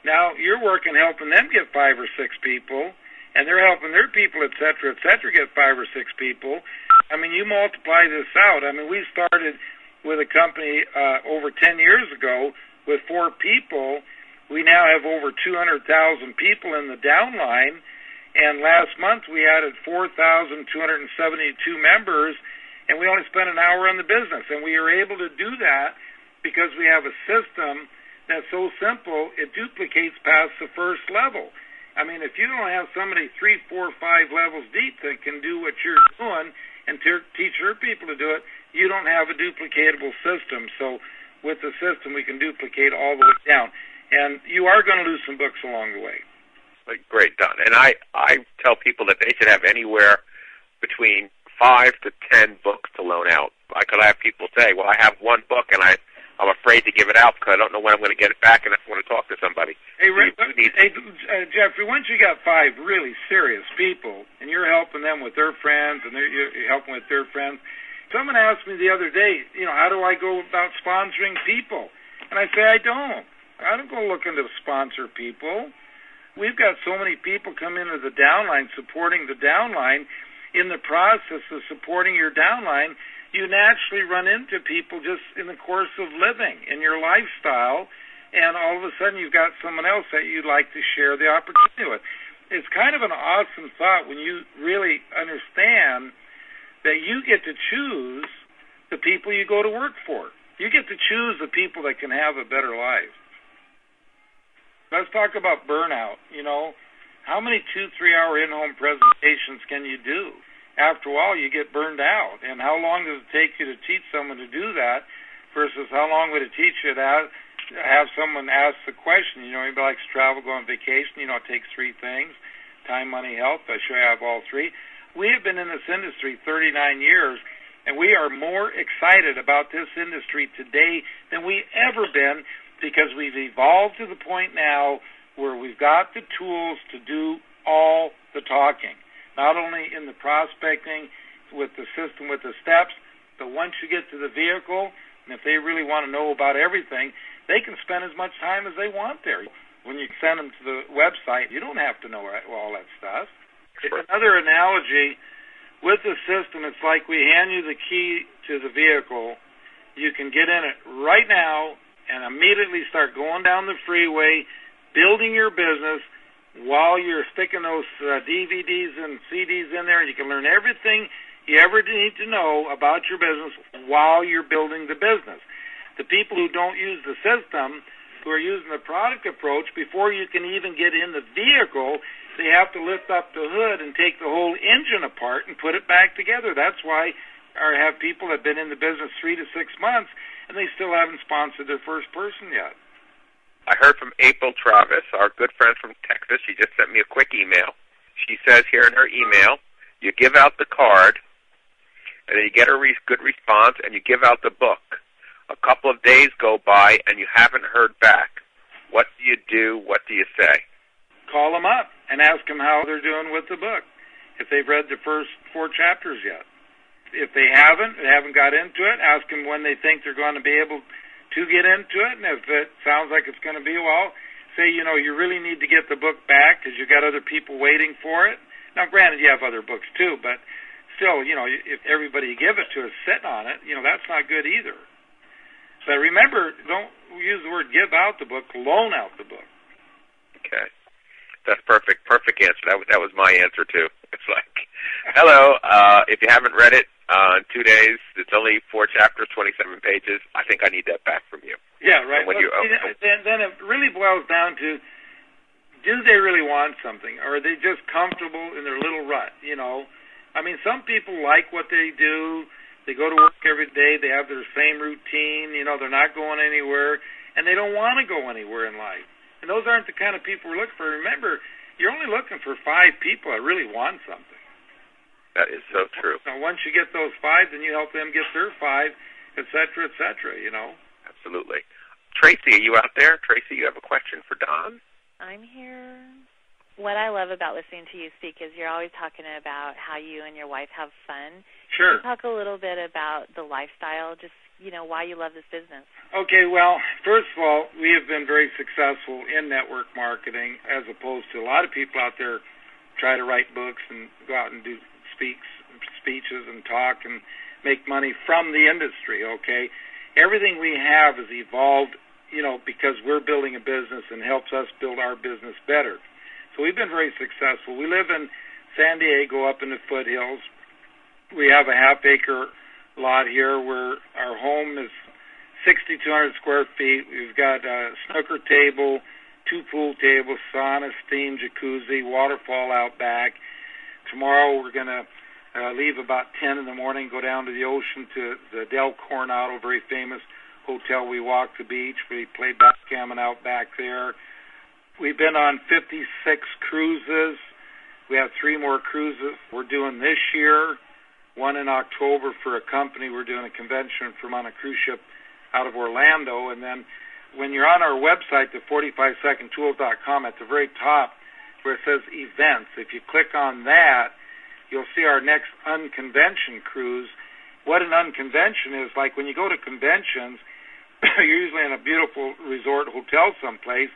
Now you're working helping them get 5 or 6 people, and they're helping their people, et cetera, get 5 or 6 people. I mean, you multiply this out. I mean, we started with a company over 10 years ago with 4 people. We now have over 200,000 people in the downline, and last month we added 4,272 members, and we only spent an hour on the business. And we are able to do that because we have a system that's so simple, it duplicates past the first level. I mean, if you don't have somebody 3, 4, 5 levels deep that can do what you're doing and teach your people to do it, you don't have a duplicatable system. So with the system, we can duplicate all the way down. And you are going to lose some books along the way. Great, Don. And I tell people that they should have anywhere between 5 to 10 books to loan out. I could have people say, well, I have one book, and I'm afraid to give it out because I don't know when I'm going to get it back, and I want to talk to somebody. Hey, Jeffrey, once you got 5 really serious people, and you're helping them with their friends, and you're helping with their friends, someone asked me the other day, how do I go about sponsoring people? And I say, I don't go looking to sponsor people. We've got so many people come into the downline, supporting the downline. In the process of supporting your downline, you naturally run into people just in the course of living, in your lifestyle, and all of a sudden you've got someone else that you'd like to share the opportunity with. It's kind of an awesome thought when you really understand that you get to choose the people you go to work for. You get to choose the people that can have a better life. Let's talk about burnout. How many 2-3-hour in-home presentations can you do? After a while, you get burned out. And how long does it take you to teach someone to do that versus how long would it teach you to have someone ask the question? Anybody likes to travel, go on vacation, it takes 3 things: time, money, health. I sure have all 3. We have been in this industry 39 years, and we are more excited about this industry today than we've ever been, because we've evolved to the point now where we've got the tools to do all the talking, not only in the prospecting with the system, with the steps, but once you get to the vehicle, and if they really want to know about everything, they can spend as much time as they want there. When you send them to the website, you don't have to know all that stuff. It's another analogy. With the system, it's like we hand you the key to the vehicle. You can get in it right now and immediately start going down the freeway, building your business while you're sticking those DVDs and CDs in there. You can learn everything you ever need to know about your business while you're building the business. The people who don't use the system, who are using the product approach, before you can even get in the vehicle, they have to lift up the hood and take the whole engine apart and put it back together. That's why I have people that have been in the business 3 to 6 months, and they still haven't sponsored their first person yet. I heard from April Travis, our good friend from Texas. She just sent me a quick email. She says here in her email, you give out the card, and then you get a good response, and you give out the book. A couple of days go by, and you haven't heard back. What do you do? What do you say? Call them up and ask them how they're doing with the book, if they've read the first 4 chapters yet. If they haven't got into it, ask them when they think they're going to be able to get into it. And if it sounds like it's going to be a while, say, you really need to get the book back because you've got other people waiting for it. Now, granted, you have other books too, but still, if everybody you give it to is sitting on it, that's not good either. But remember, don't use the word give out the book, loan out the book. Okay. That's perfect. Perfect answer. That was my answer, too. It's like, hello, if you haven't read it, in 2 days, it's only 4 chapters, 27 pages. I think I need that back from you. Yeah, right. Then it really boils down to, do they really want something, or are they just comfortable in their little rut, I mean, some people like what they do. They go to work every day. They have their same routine. They're not going anywhere, and they don't want to go anywhere in life. And those aren't the kind of people we're looking for. Remember, you're only looking for 5 people that really want something. That is so true. So once you get those 5, then you help them get their 5, et cetera, Absolutely. Tracy, are you out there? Tracy, you have a question for Don? I'm here. What I love about listening to you speak is you're always talking about how you and your wife have fun. Sure. Can you talk a little bit about the lifestyle? Just why you love this business. Okay, well, first of all, we have been very successful in network marketing as opposed to a lot of people out there try to write books and go out and do speeches and talk and make money from the industry, okay? Everything we have has evolved, because we're building a business and helps us build our business better. So we've been very successful. We live in San Diego up in the foothills. We have a half-acre lot here where our home is 6,200 square feet. We've got a snooker table, 2 pool tables, sauna, steam, jacuzzi, waterfall out back. Tomorrow we're going to leave about 10 in the morning, go down to the ocean to the Del Coronado, very famous hotel. We walk the beach. We play backgammon out back there. We've been on 56 cruises. We have 3 more cruises we're doing this year, one in October for a company. We're doing a convention from on a cruise ship out of Orlando. And then when you're on our website, the 45secondtools.com, at the very top where it says events, if you click on that, you'll see our next unconvention cruise. What an unconvention is, like when you go to conventions, you're usually in a beautiful resort hotel someplace.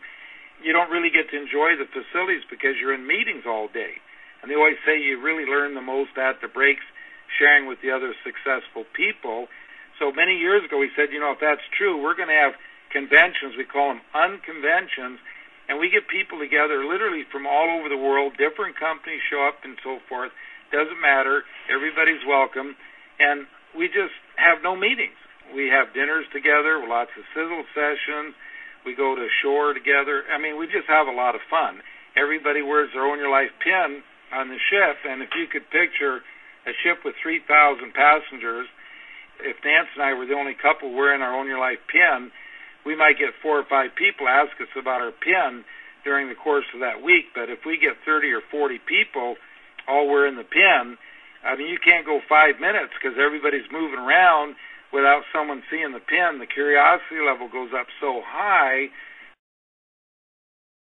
You don't really get to enjoy the facilities because you're in meetings all day. And they always say you really learn the most at the breaks, sharing with the other successful people. So many years ago we said, if that's true, we're going to have conventions. We call them unconventions. And we get people together literally from all over the world. Different companies show up and so forth. Doesn't matter. Everybody's welcome. And we just have no meetings. We have dinners together, lots of sizzle sessions. We go to shore together. We just have a lot of fun. Everybody wears their Own Your Life pin on the ship, and if you could picture a ship with 3,000 passengers, if Nance and I were the only couple wearing our Own Your Life pin, we might get 4 or 5 people ask us about our pin during the course of that week. But if we get 30 or 40 people all wearing the pin, you can't go 5 minutes because everybody's moving around without someone seeing the pin. The curiosity level goes up so high